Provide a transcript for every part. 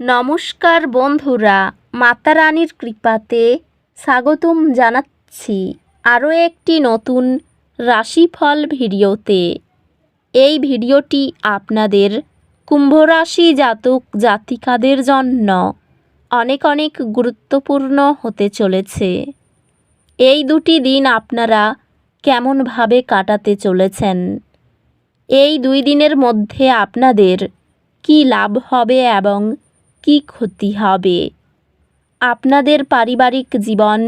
নমস্কার বন্ধুরা, মাতা রানীর কৃপাতে স্বাগতম জানাচ্ছি আরও একটি নতুন রাশিফল ভিডিওতে। এই ভিডিওটি আপনাদের কুম্ভ রাশি জাতক জাতিকাদের জন্য অনেক অনেক গুরুত্বপূর্ণ হতে চলেছে। এই দুটি দিন আপনারা কেমনভাবে কাটাতে চলেছেন, এই 2 দিনের মধ্যে আপনাদের কী লাভ হবে এবং কী ক্ষতি হবে, আপনাদের পারিবারিক জীবন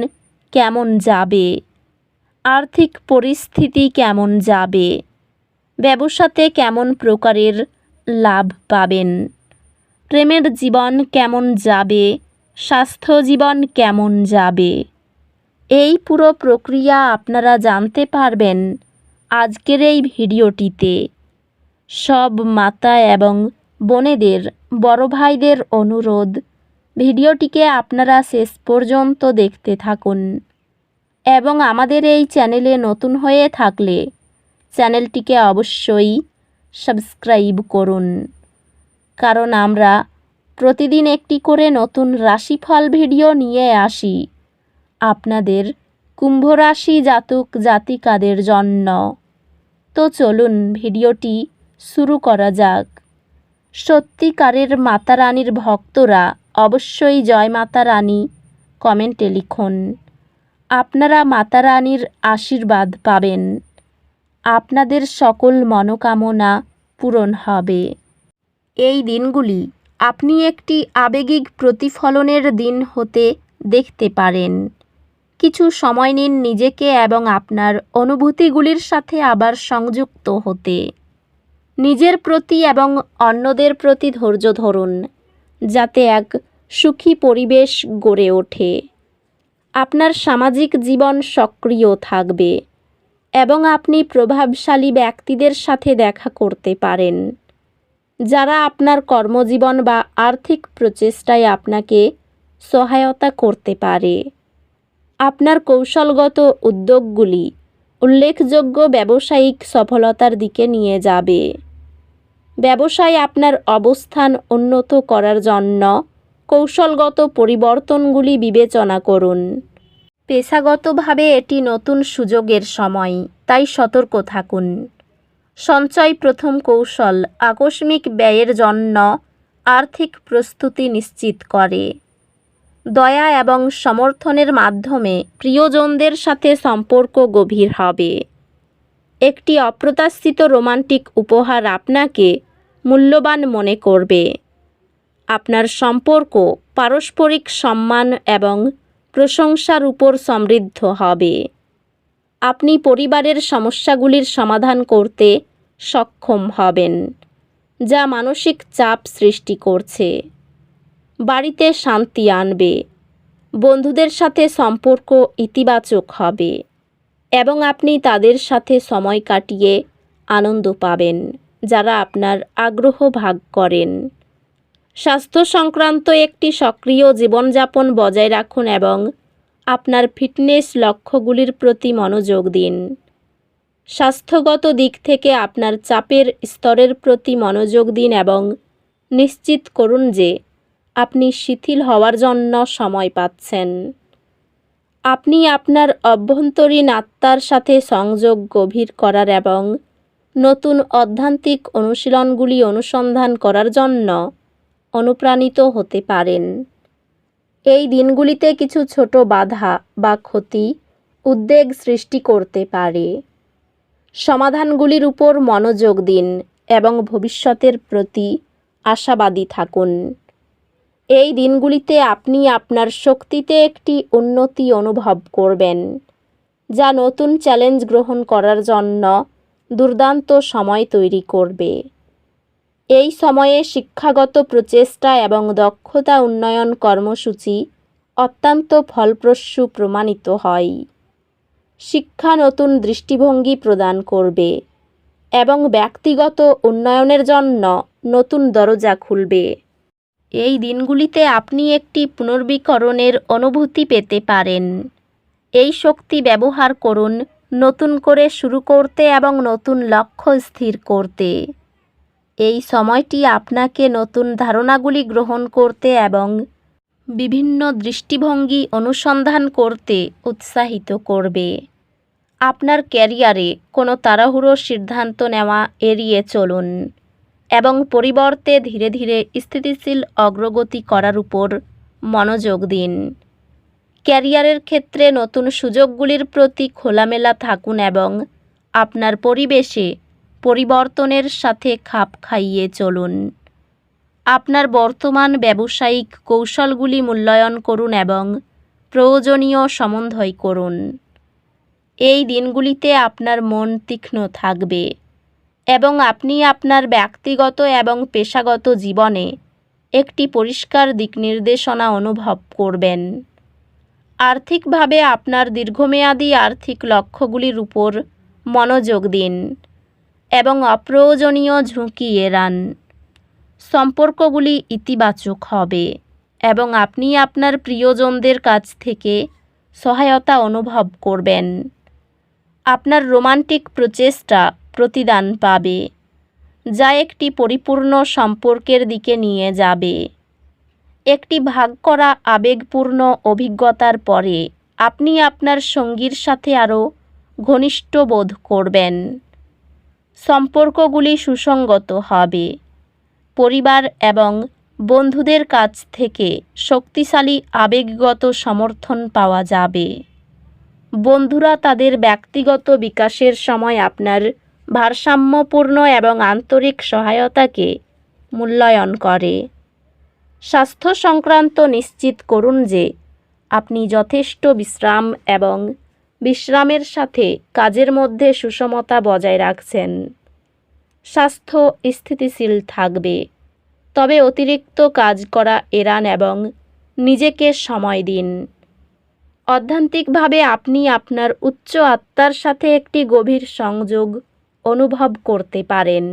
কেমন যাবে, আর্থিক পরিস্থিতি কেমন যাবে, ব্যবসাতে কেমন প্রকারের লাভ পাবেন, প্রেমের জীবন কেমন যাবে, স্বাস্থ্য জীবন কেমন যাবে, এই পুরো প্রক্রিয়া আপনারা জানতে পারবেন আজকের এই ভিডিওটিতে। সব মাতা এবং বোনেদের, বড় ভাইদের অনুরোধ, ভিডিওটিকে আপনারা শেষ পর্যন্ত দেখতে থাকুন এবং আমাদের এই চ্যানেলে নতুন হয়ে থাকলে চ্যানেলটিকে অবশ্যই সাবস্ক্রাইব করুন, কারণ আমরা প্রতিদিন একটি করে নতুন রাশিফল ভিডিও নিয়ে আসি আপনাদের কুম্ভ রাশি জাতক জাতিকাদের জন্য। তো চলুন ভিডিওটি শুরু করা যাক। সত্যিকারের মাতা রানীর ভক্তরা অবশ্যই জয় মাতা রানী কমেন্টে লিখুন। আপনারা মাতা রানীর আশীর্বাদ পাবেন, আপনাদের সকল মনোকামনা পূরণ হবে। এই দিনগুলি আপনি একটি আবেগিক প্রতিফলনের দিন হতে দেখতে পারেন। কিছু সময় নিন নিজেকে এবং আপনার অনুভূতিগুলির সাথে আবার সংযুক্ত হতে। নিজের প্রতি এবং অন্যদের প্রতি ধৈর্য ধরুন, যাতে এক সুখী পরিবেশ গড়ে ওঠে। আপনার সামাজিক জীবন সক্রিয় থাকবে এবং আপনি প্রভাবশালী ব্যক্তিদের সাথে দেখা করতে পারেন, যারা আপনার কর্মজীবন বা আর্থিক প্রচেষ্টায় আপনাকে সহায়তা করতে পারে। আপনার কৌশলগত উদ্যোগগুলি উল্লেখযোগ্য ব্যবসায়িক সফলতার দিকে নিয়ে যাবে। ব্যবসায় আপনার অবস্থান উন্নত করার জন্য কৌশলগত পরিবর্তনগুলি বিবেচনা করুন। পেশাগতভাবে এটি নতুন সুযোগের সময়, তাই সতর্ক থাকুন। সঞ্চয় প্রথম কৌশল আকস্মিক ব্যয়ের জন্য আর্থিক প্রস্তুতি নিশ্চিত করে। দয়া এবং সমর্থনের মাধ্যমে প্রিয়জনদের সাথে সম্পর্ক গভীর হবে। একটি অপ্রত্যাশিত রোমান্টিক উপহার আপনাকে মূল্যবান মনে করবে। আপনার সম্পর্ক পারস্পরিক সম্মান এবং প্রশংসার উপর সমৃদ্ধ হবে। আপনি পরিবারের সমস্যাগুলির সমাধান করতে সক্ষম হবেন, যা মানসিক চাপ সৃষ্টি করছে। বাড়িতে শান্তি আনবে। বন্ধুদের সাথে সম্পর্ক ইতিবাচক হবে এবং আপনি তাদের সাথে সময় কাটিয়ে আনন্দ পাবেন, যারা আপনার আগ্রহ ভাগ করেন। স্বাস্থ্য সংক্রান্ত একটি সক্রিয় জীবনযাপন বজায় রাখুন এবং আপনার ফিটনেস লক্ষ্যগুলির প্রতি মনোযোগ দিন। স্বাস্থ্যগত দিক থেকে আপনার চাপের স্তরের প্রতি মনোযোগ দিন এবং নিশ্চিত করুন যে আপনি শিথিল হওয়ার জন্য সময় পাচ্ছেন। আপনি আপনার অভ্যন্তরীণ আত্মার সাথে সংযোগ গভীর করার এবং নতুন আধ্যাত্মিক অনুশীলনগুলি অনুসন্ধান করার জন্য অনুপ্রাণিত হতে পারেন। এই দিনগুলিতে কিছু ছোট বাধা বা ক্ষতি উদ্বেগ সৃষ্টি করতে পারে। সমাধানগুলির উপর মনোযোগ দিন এবং ভবিষ্যতের প্রতি আশাবাদী থাকুন। এই দিনগুলিতে আপনি আপনার শক্তিতে একটি উন্নতি অনুভব করবেন, যা নতুন চ্যালেঞ্জ গ্রহণ করার জন্য দুর্দান্ত সময় তৈরি করবে। এই সময়ে শিক্ষাগত প্রচেষ্টা এবং দক্ষতা উন্নয়ন কর্মসূচি অত্যন্ত ফলপ্রসূ প্রমাণিত হয়। শিক্ষা নতুন দৃষ্টিভঙ্গি প্রদান করবে এবং ব্যক্তিগত উন্নয়নের জন্য নতুন দরজা খুলবে। এই দিনগুলিতে আপনি একটি পুনর্বীকরণের অনুভূতি পেতে পারেন। এই শক্তি ব্যবহার করুন নতুন করে শুরু করতে এবং নতুন লক্ষ্য স্থির করতে। এই সময়টি আপনাকে নতুন ধারণাগুলি গ্রহণ করতে এবং বিভিন্ন দৃষ্টিভঙ্গি অনুসন্ধান করতে উৎসাহিত করবে। আপনার ক্যারিয়ারে কোনো তাড়াহুড়োর সিদ্ধান্ত নেওয়া এড়িয়ে চলুন এবং পরিবর্তে ধীরে ধীরে স্থিতিশীল অগ্রগতি করার উপর মনোযোগ দিন। ক্যারিয়ারের ক্ষেত্রে নতুন সুযোগগুলির প্রতি খোলামেলা থাকুন এবং আপনার পরিবেশে পরিবর্তনের সাথে খাপ খাইয়ে চলুন। আপনার বর্তমান ব্যবসায়িক কৌশলগুলি মূল্যায়ন করুন এবং প্রয়োজনীয় সমন্বয় করুন। এই দিনগুলিতে আপনার মন তীক্ষ্ণ থাকবে এবং আপনি আপনার ব্যক্তিগত এবং পেশাগত জীবনে একটি পরিষ্কার দিকনির্দেশনা অনুভব করবেন। আর্থিকভাবে আপনার দীর্ঘমেয়াদী আর্থিক লক্ষ্যগুলির উপর মনোযোগ দিন এবং অপ্রয়োজনীয় ঝুঁকি এড়ান। সম্পর্কগুলি ইতিবাচক হবে এবং আপনি আপনার প্রিয়জনদের কাছ থেকে সহায়তা অনুভব করবেন। আপনার রোমান্টিক প্রচেষ্টা প্রতিদান পাবে, যা একটি পরিপূর্ণ সম্পর্কের দিকে নিয়ে যাবে। একটি ভাগ করা আবেগপূর্ণ অভিজ্ঞতার পরে আপনি আপনার সঙ্গীর সাথে আরও ঘনিষ্ঠ বোধ করবেন। সম্পর্কগুলি সুসংগত হবে। পরিবার এবং বন্ধুদের কাছ থেকে শক্তিশালী আবেগগত সমর্থন পাওয়া যাবে। বন্ধুরা তাদের ব্যক্তিগত বিকাশের সময় আপনার ভারসাম্যপূর্ণ এবং আন্তরিক সহায়তাকে মূল্যায়ন করে। স্বাস্থ্য সংক্রান্ত নিশ্চিত করুন যে আপনি যথেষ্ট বিশ্রাম এবং বিশ্রামের সাথে কাজের মধ্যে সুষমতা বজায় রাখছেন। স্বাস্থ্য স্থিতিশীল থাকবে, তবে অতিরিক্ত কাজ করা এড়ান এবং নিজেকে সময় দিন। অধ্যাত্মিকভাবে আপনি আপনার উচ্চ আত্মার সাথে একটি গভীর সংযোগ অনুভব করতে পারেন,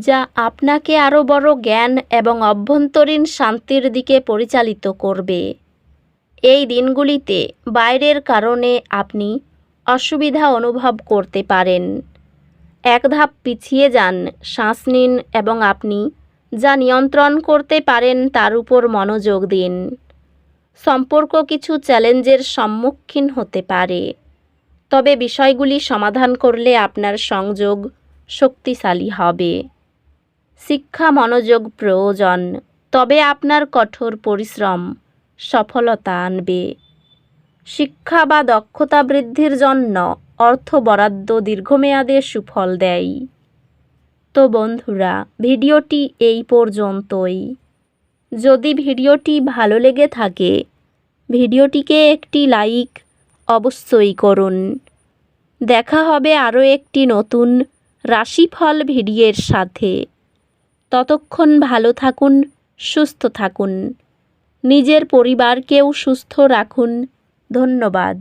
যা আপনাকে আরও বড় জ্ঞান এবং অভ্যন্তরীণ শান্তির দিকে পরিচালিত করবে। এই দিনগুলিতে বাইরের কারণে আপনি অসুবিধা অনুভব করতে পারেন। এক ধাপ পিছিয়ে যান, শ্বাস নিন এবং আপনি যা নিয়ন্ত্রণ করতে পারেন তার উপর মনোযোগ দিন। সম্পর্ক কিছু চ্যালেঞ্জের সম্মুখীন হতে পারে, তবে বিষয়গুলি সমাধান করলে আপনার সংযোগ শক্তিশালী হবে। শিক্ষা মনোযোগ প্রয়োজন, তবে আপনার কঠোর পরিশ্রম সফলতা আনবে। শিক্ষা বা দক্ষতা বৃদ্ধির জন্য অর্থ বরাদ্দ দীর্ঘমেয়াদে সুফল দেয়। তো বন্ধুরা, ভিডিওটি এই পর্যন্তই। যদি ভিডিওটি ভালো লেগে থাকে, ভিডিওটিকে একটি লাইক অবশ্যই করুন। দেখা হবে আরও একটি নতুন রাশিফল ভিডিওর সাথে। ততক্ষণ ভালো থাকুন, সুস্থ থাকুন, নিজের পরিবারকেও সুস্থ রাখুন। ধন্যবাদ।